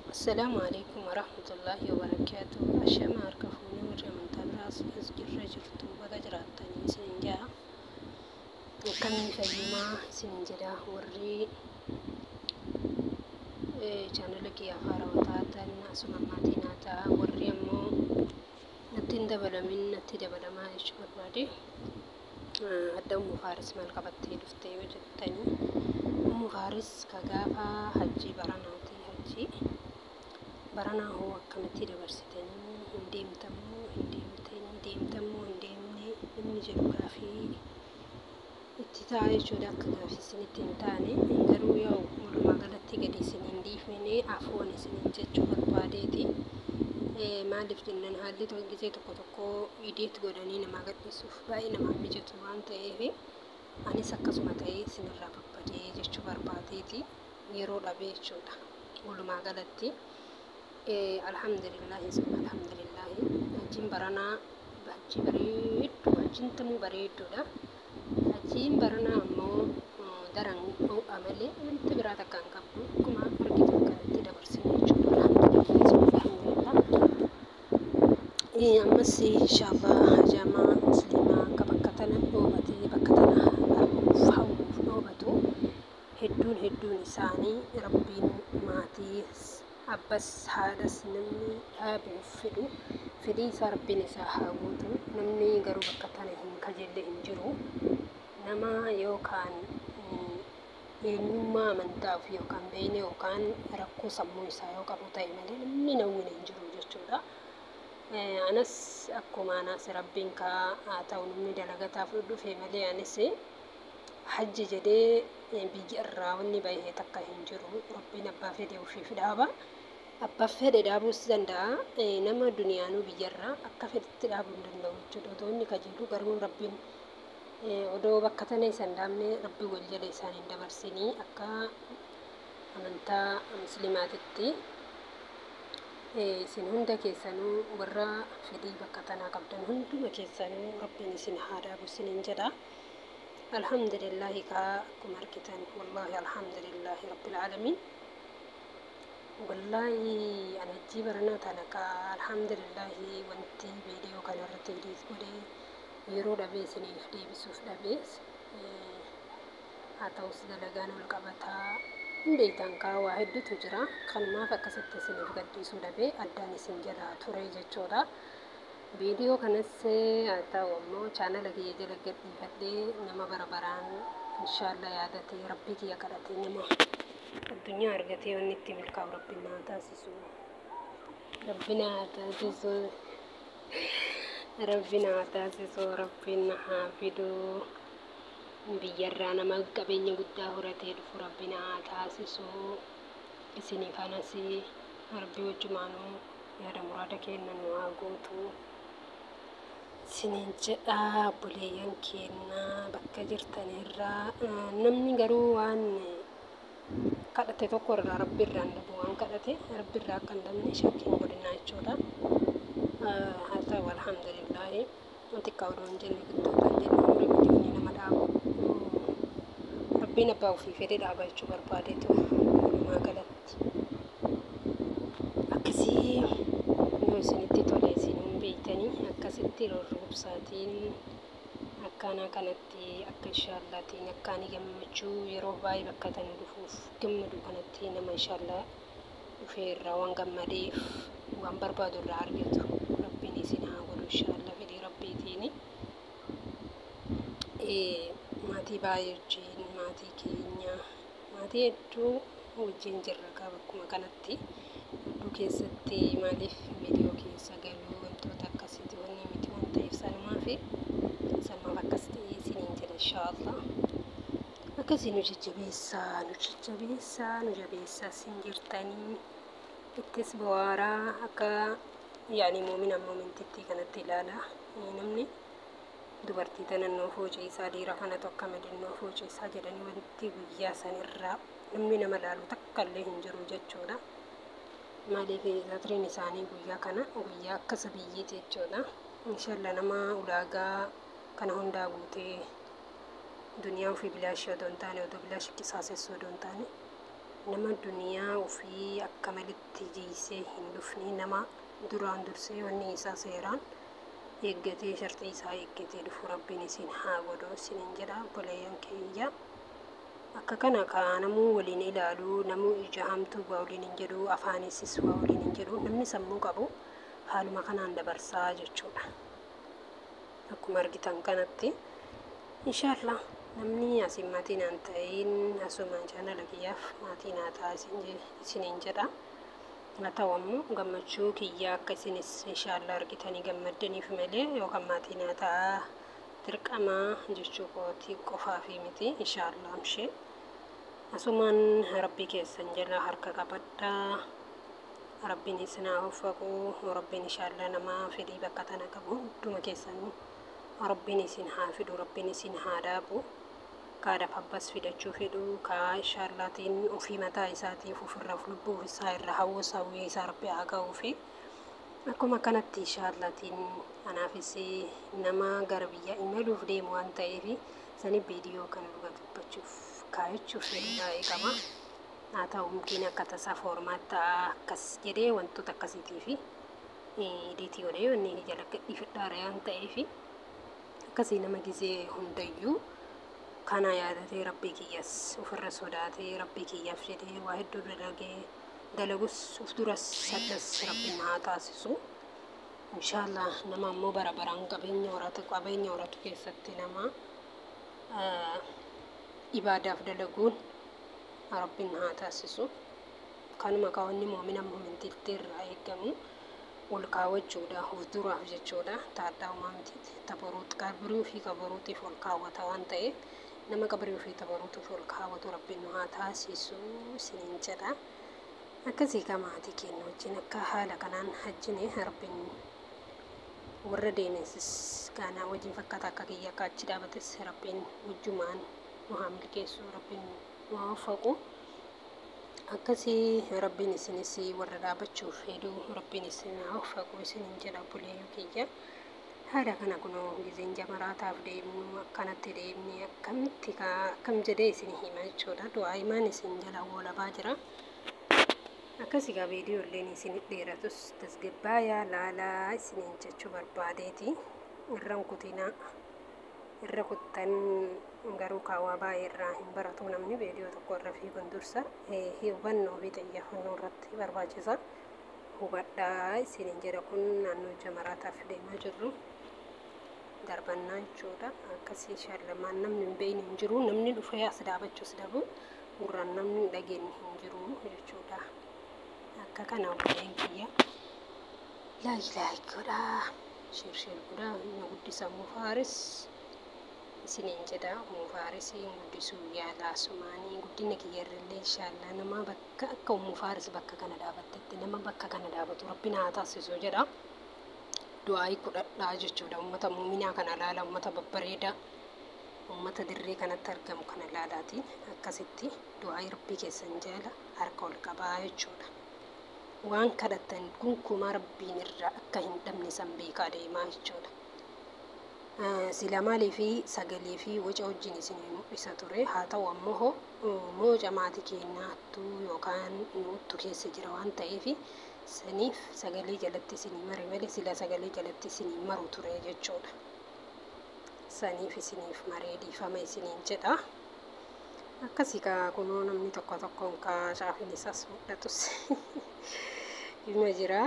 السلام عليكم ورحمة الله وبركاته. أشياء ما أركفوني ورا من تبراس أزجر رجلتو بقجراتني سنجا وكم فيما سنجرا وري channel kiyya afara wataatan asuma maatiin haa ta'a warri ammoo natti hin dabalamin natti dabalamaa jechuu barbaade adda Ummu Faaris maal qabattee dhuftee yoo jettanii Ummu Faaris ka gaafa hajjii baranaati hajjii baranaa hoo akkamitti dabarsitanii hin deemtammoo hin deemne inni jedhu gaafii itti ta'a jechuudha akka gaafii isinitti hin taane garuu yoo walumaa galatti gadi isin hin dhiifne afuun isin jechuu barbaadeeti. Maaliif jennaan haalli gisee tokko ideet godhanii nama gadhiisuuf baay'ee nama mijatu waan ta'eef anis akkasuma ta'ee isinirraa babbadee jechuu barbaadeeti yeroo dhabee jechuudha. Walumaa galatti alhamdulillah hajjiin baranaa hajjii bareedduu hajjiin tamuu bareedduudha. Hajjiin baranaa ammoo daran ho'a malee wanti biraa takka hin qabdu akkuma argitan kanatti dabarsine jechuudha. Alhamdulillah ammas inshaallah jamaa muslimaa akka bakka tana dhoobatee bakka tana arguuf hawwuuf dhoobatu hedduun isaanii rabbiin maatii abbas haadhas namni dhaabuuf fedhu fedhii isaa rabbiin isaa haa guutu. Namni garuu bakka tana hin kajeelle hin jiru. Nama yookaan eenyummaa amantaaf yookaan beekne yookaan rakkoo sammuu isaa yoo qabu ta'e malee namni nawwine hin jiru jechuudha. Anas akkuma anas rabbiin haa ta'u namni dalagataaf dhufe malee anis hajji jedhee biyya irraa wanni bahee takka hin jiru. Rabbiin abbaa fedhe ofiif dhaaba. Abbaa fedhe dhaabuus danda'a. Nama duniyaanuu biyyarraa akka fedhetti dhaabuu hin danda'u jechuudha. Otoo inni kajeelu garuu rabbiin odoo bakka tana isan dhaabne rabbi wal jala isaan hin dabarsinii akka amantaa muslimaatitti isin hunda keessanuu warra fedhii bakka tanaa qabdan hunduma keessanuu rabbiin isin haa dhaabu isiniin jedha. Alhamdulillahi akkuma argitan wallahi alhamdulillahi rabbil aalamiin. Wallahi ana hajjii baranaa tana alhamdulillahi wanti viidiyoo kanarratti godhee yeroo dhabee isiniif deebisuuf dhabees haa ta'us dalagaan ol qabataa hundeetaan waa hedduutu jira. Kanumaaf akkasitti isiniif gadhiisuu dhabee addaan isin jala ture jechuudha. Viidiyoo kanas haa ta'u ammoo chaanala kiyya jala gadhiifadhee nama baraan inshaallah yaadatee rabbii kiyya kadhatee nama addunyaa argatee wanni itti milkaa'u rabbiin haa taasisu. Rabbiin haa taasisu rabbiin haa fiduu. Biyyarraa nama qabeenya guddaa horatee dhufu rabbiin haa taasisu. Isinii kanas rabbii wajjumaanuu yaada muraada kennan nu haa gootu. Isiniin jedha obboleeyyan keenya bakka jirtanirraa namni garuu waan kadhate tokko irraa rabbi irraa hin dhabu waan kadhate rabbi irraa akka hin dhabne shakkiin godhinaa jechuudha. Haa ta'u alhamdulillahi wanti akka odoo hin jenne guddootaan jenne umrii nama dhaabu rabbiin abbaa ofii fedhe dhaaba jechuu barbaadeetu walumaa galatti akkasii yoo isinitti tole isin beektanii akkasitti rorroobsaatiin akkanaa kanatti akka inshaalaatiin akkaanii gammachuu yeroo baay'ee bakka tana dhufuuf gammadu kanatti nama inshaallah dhufee irraa waan gammadeef waan barbaadu irraa argatu rabbiin isin haa godhu inshaallah fedhii rabbiitiin. Maatii baay'ee wajjin maatii keenya maatii hedduu wajjin jirra bakkuma kanatti hedduu keessatti maaliif viidiyoo keessa galuu wantoota akkasiiti wanni miti waan ta'eef sanumaaf akkasitti isiniin jedha inshaallah. Akkasii nu jajjabeessaa isin jirtanii ittis bu'aaraa akka yaani moomintitti kanatti ilaala namni dubartii tanannoo foocee isaa dhiira kanatu akka madannoo foocee isaa jedhanii wanti guyyaa sanirraa namni nama laalu takka illee hin jiru jechuudha. Maaliif zaatiriin isaanii guyyaa kana guyyaa akka sabiyyiiti jechuudha. Inshaallah nama ulaagaa kana hundaa guutee duniyaa ofii bilaashii odoo hin taane odoo bilaashii qisaasessuu odoo hin taane nama duniyaa ofii akka malitti jiisee hin dhufne nama duraan dursee wanni isaa seeraan eeggatee shartii isaa eeggatee dhufu rabbiin isin haa godhu isiniin jedha obboleeyyan kiyya. Akka kana namuu waliin ilaalu namuu ija hamtuu waa waliin hin jedhu afaanissis waa waliin hin jedhu namni sammuu qabu haaluma kanaan dabarsaa jechuudha. Akkuma argitan kanatti inshallah namni asin maatiin aan ta'in asumaan chaanala kiyyaaf maatiin haa ta'a isiniin jedha. Haa ta'u ammoo gammachuu kiyyaa akka isinis inshallah argitanii gammaddaniif malee yookaan maatiin haa ta'a dirqama jechuu kooti qofaa fi miti inshallah amshee asumaan rabbii keessan jala harka qabadhaa. Rabbiin isin haa uffaqu rabbiin inshallah nama fedhii bakka tana qabu hunduma keessanuu rabbiin isin haa fidu rabbiin isin haa dhaabu. Kaadhaaf abbas fidachuu fedhu kaa inshallaatiin ofii mataa isaatiif ofirraaf lubbuu isaa irra hawwisa hawwii isaa rabbi haa ga'uu fi akkuma kanatti inshallaatiin anaafis nama gara biyya imaluuf deemu waan ta'eef sani viidiyoo kana dhugaa dubbachuuf kaayachuuf fedhii qaba. Haa ta'u mungkin akka tasaa foormaatti akkas jedhee wantoota akkasiitii fi ediitii godhee wanni jala gadhiifadhaara waan ta'eef akkasii nama gizee hundayyuu kana yaadatee rabbii kiyyas ofirra sodaatee rabbii kiyyaaf jedhee waa hedduu dalagee dalagus of duras saddas rabbiin haa taasisu. Inshallah nama ammoo bara baraan qabeenya horatu keessatti nama ibaadaaf dalaguun rabbiin haa taasisu. Kanuma kaawwanni mu'mina mu'mintiitti irraa eegamu ol kaawwachuudha of duraaf jechuudha. Taadhaa uumamtiiti tabaruut qabrii fi qabaruutiif ol kaawwata waan ta'eef nama qabrii fi tabaruutiif ol kaawwatu rabbiin haa taasisu isiniin jedha. Akkasii maatii keenya wajjin akka haala kanaan hajjine rabbiin warra deemesis kana wajjin fakkaata akka kiyya akka achi dhaabates rabbiin wajjumaan nu haa milkeessu rabbiin nu haa uffaqu. Akkasii rabbiin isinis warra dhaabachuuf fedhu rabbiin isin haa uffaqu isiniin jedha obboleeyyuu kiyya. Haala kana kunoo gizeen jamaraataaf deemnu akkanatti deemne akkam jedhee isin hima jechuudha. Du'aa himaan isin jala walabaa jira. Akkasii gaa viidiyoo illeen isin dheeratus tasgabbaayaa laalaa isiniin jechuu barbaadeeti. Irra kuttan garuu kaawwaa baay'ee irraa hin baratu namni viidiyoo tokko irra fiiguun dursa hubannoo fi xiyyeeffannoo irratti barbaachisa. Hubadhaa isiniin jedha kun naannoo jamaraataaf deemaa jirru. Darbannaa jechuudha. Akkasii shallamaan namni hin beekne hin jiru. Namni dhufee as dhaabachuus dhabu gurraan namni hin dhageenye hin jiru jechuudha. Akka kana obboleen kiyya laayilaayi godha shirshir godha na guddisa Mufaaris isiniin jedha. Mufaarisiin guddisuu yaala asumaanii guddina kiyyarrillee inshallah nama bakka akka Mufaaris bakka kana dhaabattetti nama bakka kana dhaabatu rabbiin haa taasisu jedha. Du'aa kudhadhaa jechuudha. Uummata muuminaa kana laala uummata babbareedaa uummata dirree kanatti argamu kana laalaatiin akkasitti du'aa rabbii keessan jala harka ol qabaa jechuudha. Waan kadhattan gunkumaa rabbiin irraa akka hin dhabne san beekaa deemaa jechuudha. Sila maalii fi sagalee fi waca wajjin isin mul'isa ture. Haa ta'u ammoo mooca maatii keenyaattu yookaan nuuttu keessa jira waan ta'eef saniif sagalee jalatti isinii mare malee sila sagalee jalatti isinii maru ture jechuudha. Saniif isiniif maree dhiifama isiniin jedha. Akkasii kunoo namni tokko tokkoon shaafin isaas mul'atus ima jira.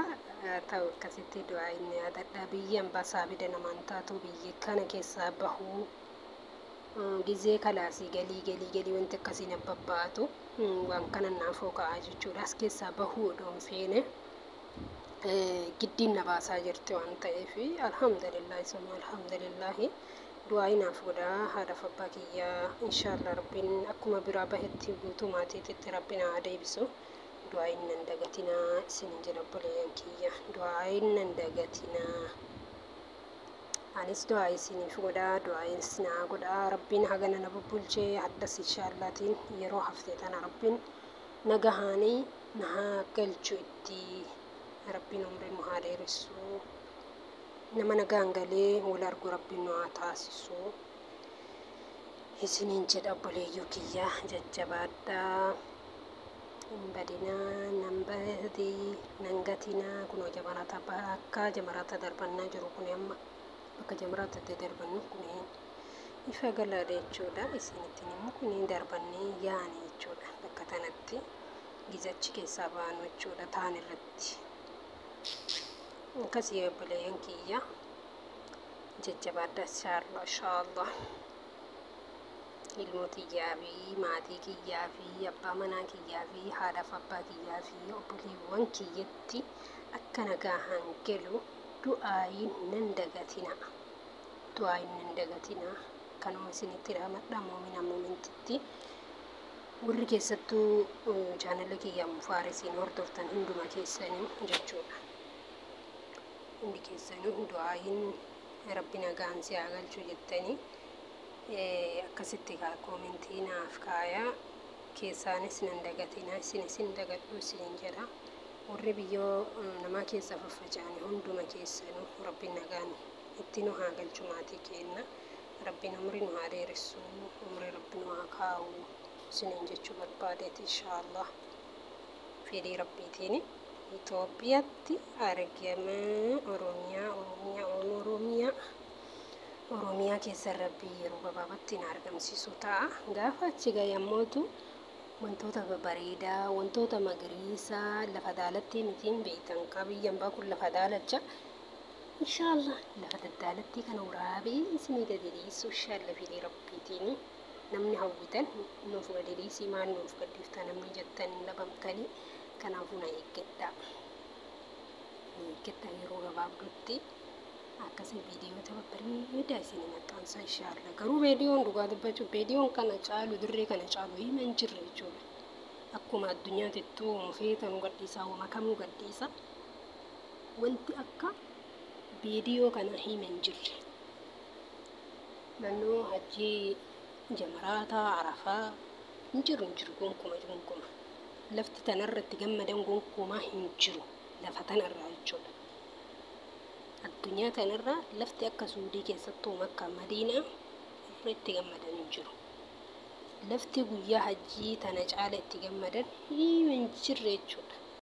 Ta'u akkasitti du'aa inni yaadadha. Biyyaan basaa bida namaan taatu biyya kana keessaa bahuu gizee kalaasii galii wanti akkasiin abbabbaatu waan kana naafoo ka'aa jechuudha. As keessaa bahuu odoon feene giddiin na baasaa jirti waan ta'eef alhamdulillah summa alhamdulillah du'aa inaaf godhaa haadhaaf abbaa kiyyaa inshallah rabbiin akkuma biraa bahetti guutuu maatiitti rabbiin haa deebisu. Du'aa inni hin dagatinaa isin jedha obboleeyyan kiyya. Du'aa inni hin dagatinaa. Anis du'aa isiniif godhaa du'aa isinaa godhaa rabbiin hagana na bubbulchee addas inshallaatiin yeroo haftee tana rabbiin nagahaanii na haa galchu itti rabbiin umrii nu haa dheeressu. Nama nagaan galee wal argu rabbiin nu haa taasisu isiniin jedha obboleeyyuu kiyya jajjabaadhaa. badina nambadi nangatina kuno jamarata bakka jamarata darbanna jiru kun amma bakka jamarata darbannu kun ifa galaadha jechuudha. Isinitti immoo kun darbannee yaani jechuudha. Bakka tanatti gizachi keessaa baanu jechuudha taan irratti. Akkasii obboleeyyan kiyya jajjabaadha inshaallah. Ilmooti kiyyaa fi maatii kiyyaa fi abbaa manaa kiyyaa fi haadhaaf abbaa kiyyaa fi obboleewwan kiyyatti akka nagaan galu du'aayin nan dagatina. Kanuma isinitti dhaamadha muumintitti. Warri keessattuu chaanala kiyyaa Mufaarisiin hordoftan hunduma keessanii jechuudha. Hundi keessanii du'aayin rabbi nagaan si haa galchu jettanii akkasitti koomentii naaf kaayaa keessaanis nan dagatina isin dagadhu isiniin jedha. Warri biyyoo namaa keessa faffaca'an hunduma keessanuu rabbi nagaan itti nu haa galchu maatii keenya. Rabbiin umrii nu haa dheeressu, umrii rabbi nu haa kaa'u isiniin jechuu barbaadeeti inshaallah. Fedhii rabbiitiin Itoophiyaatti argama Oromiyaa keessa rabbi yeroo gabaabaatti na argamsiisu ta'a. Gaafa achi gayammootu wantoota bareedaa, wantoota magariisaa lafa daalatti mitiin beektan qabiyyaan baakun lafa daalacha. Inshaallah lafa daddaalatti kana waraabee isinii gadhiisu inshaallah fedhii rabbiitiin namni hawwitan nuuf gadhiisii maal nuuf gadhiifta namni jettanii dhabamtanii kanaafuu na eeggadha. Yeroo gabaabduutti akkasii viidiyoota babbareedaa isinii maxxansa inshaallah. Garuu viidiyoon dhugaa dubbachuuf viidiyoon kana caalu dirree kana caalu hima hin jirre jechuudha. Akkuma addunyaatittuu feetanu gadhiisa wama kamuu gadhiisa. Wanti akka viidiyoo kana hima hin jirre. Naannoo hajjii jamaraataa arafaa hin jiru gonkuma. Lafti tanarratti gammadan gonkumaa hin jiru lafa tanarraa jechuudha. Addunyaa tanarraa lafti akka Suudii keessattuu Makkaa Madiinaa irratti gammadan hin jiru. Lafti guyyaa hajjii tana caala itti gammadan hin jirre jechuudha.